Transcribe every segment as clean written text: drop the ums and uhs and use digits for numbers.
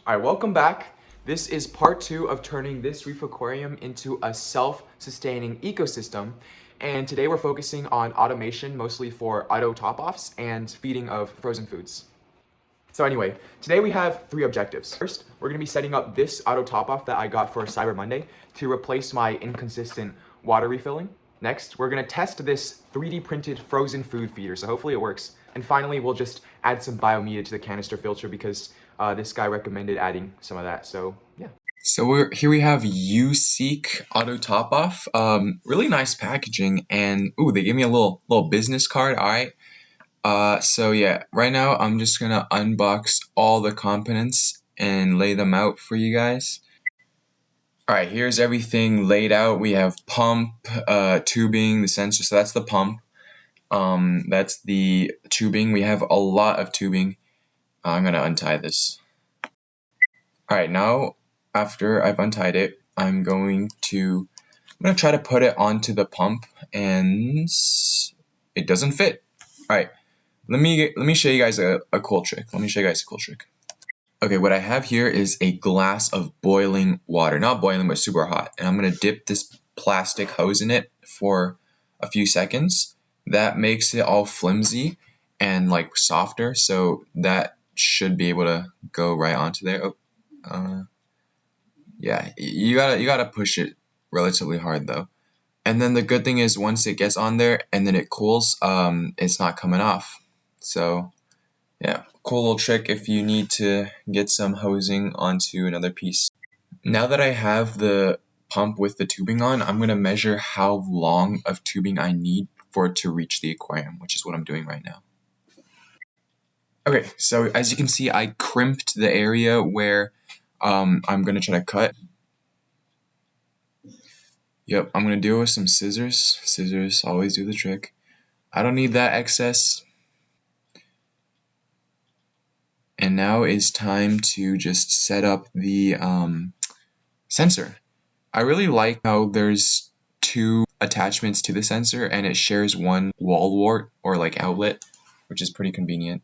All right, welcome back. This is part 2 of turning this reef aquarium into a self-sustaining ecosystem. And today we're focusing on automation, mostly for auto top-offs and feeding of frozen foods. So anyway, today we have 3 objectives. First, we're gonna be setting up this auto top-off that I got for Cyber Monday to replace my inconsistent water refilling. Next, we're gonna test this 3D printed frozen food feeder, so hopefully it works. And finally, we'll just add some biomedia to the canister filter because this guy recommended adding some of that, so yeah. So here we have USeek Auto Top Off. Really nice packaging, and ooh, they gave me a little business card. All right. So yeah, right now I'm just gonna unbox all the components and lay them out for you guys. All right, here's everything laid out. We have pump, tubing, the sensor. So that's the pump. That's the tubing. We have a lot of tubing. I'm gonna untie this. All right, now after I've untied it, I'm gonna try to put it onto the pump, and it doesn't fit. All right, let me show you guys a cool trick. Okay, what I have here is a glass of boiling water, not boiling but super hot, and I'm gonna dip this plastic hose in it for a few seconds. That makes it all flimsy and like softer, so that should be able to go right onto there. Yeah, you gotta push it relatively hard though. And then the good thing is once it gets on there and then it cools, it's not coming off. So yeah, cool little trick if you need to get some hosing onto another piece. Now that I have the pump with the tubing on, I'm gonna measure how long of tubing I need for it to reach the aquarium, which is what I'm doing right now. Okay, so as you can see, I crimped the area where I'm gonna try to cut. Yep, I'm gonna do it with some scissors. Scissors always do the trick. I don't need that excess. And now is time to just set up the sensor. I really like how there's 2 attachments to the sensor and it shares one wall wart or like outlet, which is pretty convenient.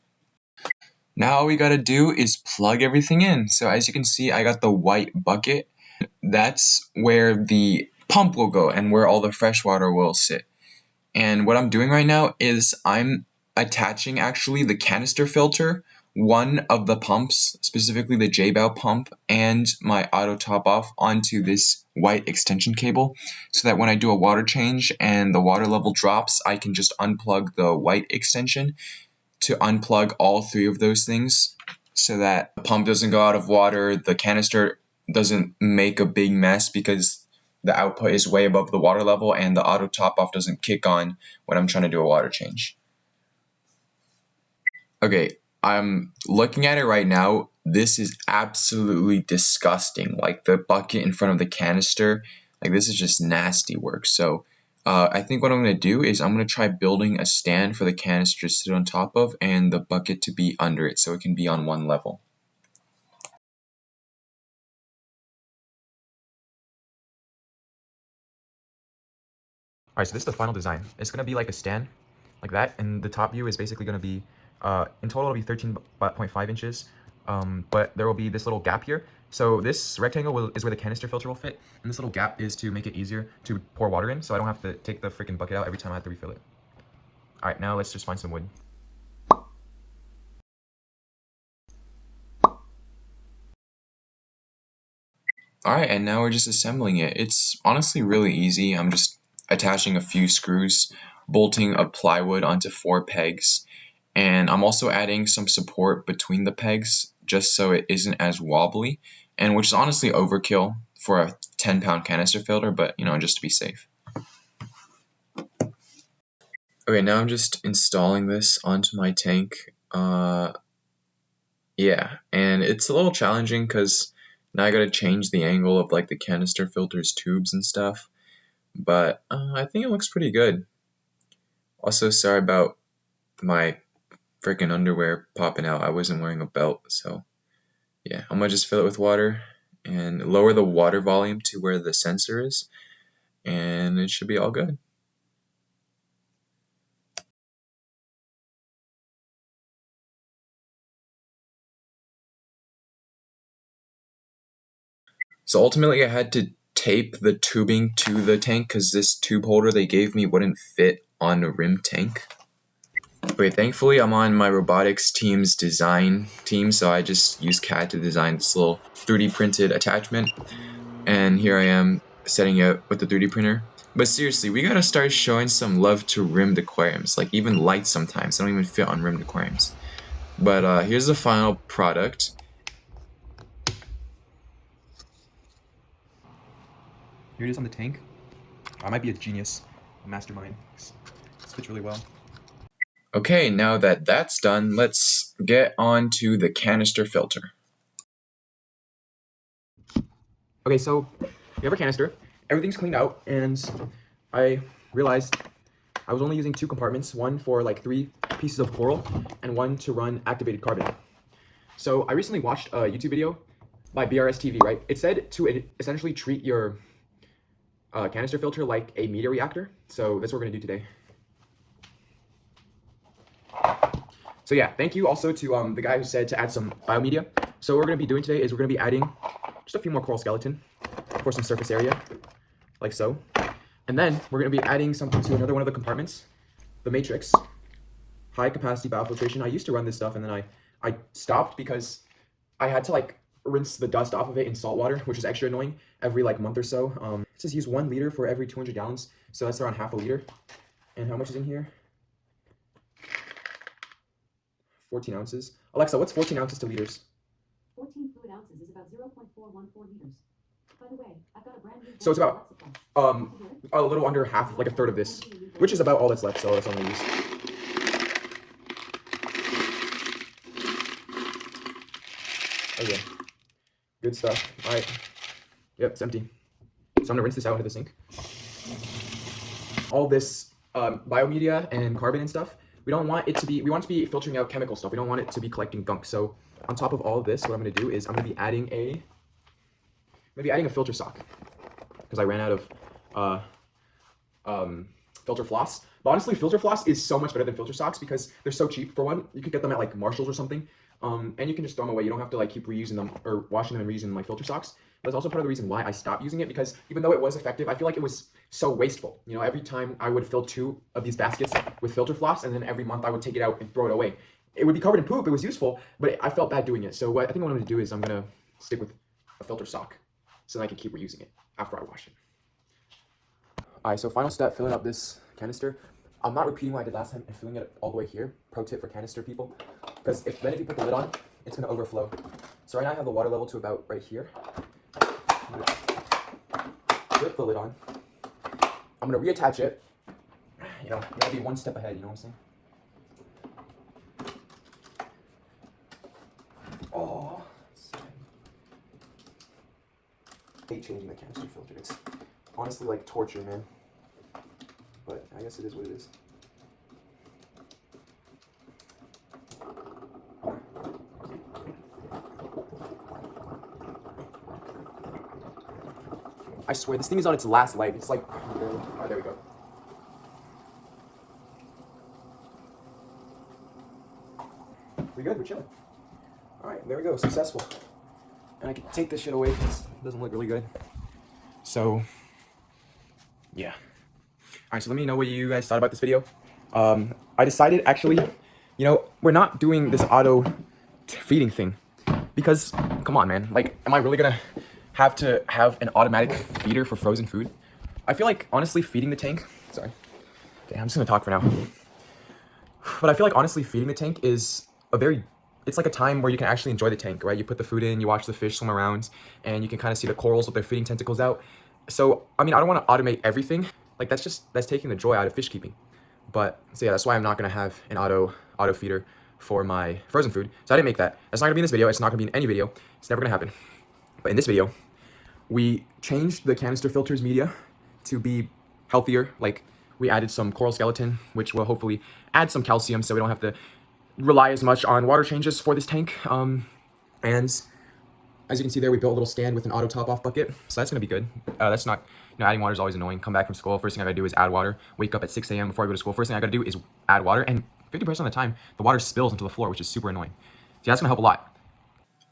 Now all we gotta do is plug everything in. So as you can see, I got the white bucket. That's where the pump will go and where all the fresh water will sit. And what I'm doing right now is I'm attaching actually the canister filter, one of the pumps, specifically the J-Bow pump, and my auto top off onto this white extension cable so that when I do a water change and the water level drops, I can just unplug the white extension to unplug all 3 of those things so that the pump doesn't go out of water, the canister doesn't make a big mess because the output is way above the water level, and the auto top off doesn't kick on when I'm trying to do a water change. Okay, I'm looking at it right now. This is absolutely disgusting. Like the bucket in front of the canister, like this is just nasty work. So I think what I'm going to do is I'm going to try building a stand for the canister to sit on top of and the bucket to be under it so it can be on one level. All right, so this is the final design. It's going to be like a stand, like that, and the top view is basically going to be, in total it'll be 13.5 inches, but there will be this little gap here. So this rectangle is where the canister filter will fit, and this little gap is to make it easier to pour water in, so I don't have to take the freaking bucket out every time I have to refill it. All right, now let's just find some wood. All right, and now we're just assembling it. It's honestly really easy. I'm just attaching a few screws, bolting a plywood onto 4 pegs, and I'm also adding some support between the pegs just so it isn't as wobbly, and which is honestly overkill for a 10-pound canister filter, but you know, just to be safe. Okay, now I'm just installing this onto my tank. Yeah, and it's a little challenging because now I gotta change the angle of like the canister filter's tubes and stuff, but I think it looks pretty good. Also, sorry about my freaking underwear popping out. I wasn't wearing a belt, so yeah, I'm gonna just fill it with water and lower the water volume to where the sensor is, and it should be all good. So ultimately I had to tape the tubing to the tank because this tube holder they gave me wouldn't fit on a rim tank. But thankfully I'm on my robotics team's design team, so I just used CAD to design this little 3D printed attachment. And here I am setting it with the 3D printer. But seriously, we gotta start showing some love to rimmed aquariums. Like even lights sometimes, they don't even fit on rimmed aquariums. But here's the final product. Here it is on the tank. I might be a genius, a mastermind. This fits really well. Okay, now that that's done, let's get on to the canister filter. Okay, so we have our canister. Everything's cleaned out, and I realized I was only using 2 compartments, one for like 3 pieces of coral and one to run activated carbon. So I recently watched a YouTube video by BRS TV, right? It said to essentially treat your canister filter like a media reactor. So that's what we're gonna do today. So yeah, thank you also to the guy who said to add some biomedia. So what we're gonna be doing today is we're gonna be adding just a few more coral skeleton for some surface area, like so. And then we're gonna be adding something to another one of the compartments, the matrix, high capacity biofiltration. I used to run this stuff and then I stopped because I had to like rinse the dust off of it in salt water, which is extra annoying every like month or so. It says use 1 liter for every 200 gallons. So that's around half a liter. And how much is in here? 14 ounces. Alexa, what's 14 ounces to liters? 14 fluid ounces is about 0.414 liters. By the way, I've got a brand new... So it's about a little under half, like a third of this, which is about all that's left, so that's all I'm gonna use. Oh yeah, good stuff. All right, yep, it's empty. So I'm gonna rinse this out into the sink. All this biomedia and carbon and stuff, we want it to be filtering out chemical stuff. We don't want it to be collecting gunk. So on top of all of this, what I'm gonna do is I'm gonna be adding a filter sock because I ran out of filter floss. But honestly, filter floss is so much better than filter socks because they're so cheap. For one, you could get them at like Marshalls or something, and you can just throw them away. You don't have to like keep reusing them or washing them and reusing them like filter socks. But it's also part of the reason why I stopped using it, because even though it was effective, I feel like it was so wasteful. You know, every time I would fill 2 of these baskets with filter floss, and then every month I would take it out and throw it away. It would be covered in poop. It was useful, but I felt bad doing it. So I think what I'm gonna do is I'm gonna stick with a filter sock so that I can keep reusing it after I wash it. All right, so final step, filling up this canister. I'm not repeating what I did last time and filling it all the way here. Pro tip for canister people, because if you put the lid on, it's gonna overflow. So right now I have the water level to about right here. I'm gonna flip the lid on. I'm gonna reattach it. You know, you gotta be 1 step ahead, you know what I'm saying? Oh, I hate changing the canister filter. It's honestly like torture, man. But I guess it is what it is. I swear, this thing is on its last leg. It's like, oh, there we go. We good? We're chilling. All right, there we go. Successful. And I can take this shit away because it doesn't look really good. So, yeah. All right, so let me know what you guys thought about this video. I decided, actually, you know, we're not doing this auto feeding thing because, come on, man. Like, am I really gonna have to have an automatic feeder for frozen food? I feel like, honestly, feeding the tank... Sorry. Okay, I'm just gonna talk for now. But I feel like, honestly, feeding the tank is it's like a time where you can actually enjoy the tank, right? You put the food in, you watch the fish swim around, and you can kind of see the corals with their feeding tentacles out. So, I mean, I don't want to automate everything. Like, that's taking the joy out of fish keeping. But, so yeah, that's why I'm not going to have an auto feeder for my frozen food. So I didn't make that. That's not going to be in this video. It's not going to be in any video. It's never going to happen. But in this video, we changed the canister filter's media to be healthier. Like, we added some coral skeleton, which will hopefully add some calcium so we don't have to rely as much on water changes for this tank. And as you can see there, we built a little stand with an auto top off bucket. So that's going to be good. That's not, you know, adding water is always annoying. Come back from school, first thing I got to do is add water. Wake up at 6 a.m. before I go to school. First thing I got to do is add water. And 50% of the time, the water spills into the floor, which is super annoying. So that's going to help a lot.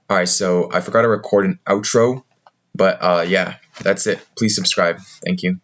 All right, so I forgot to record an outro But yeah, that's it. Please subscribe. Thank you.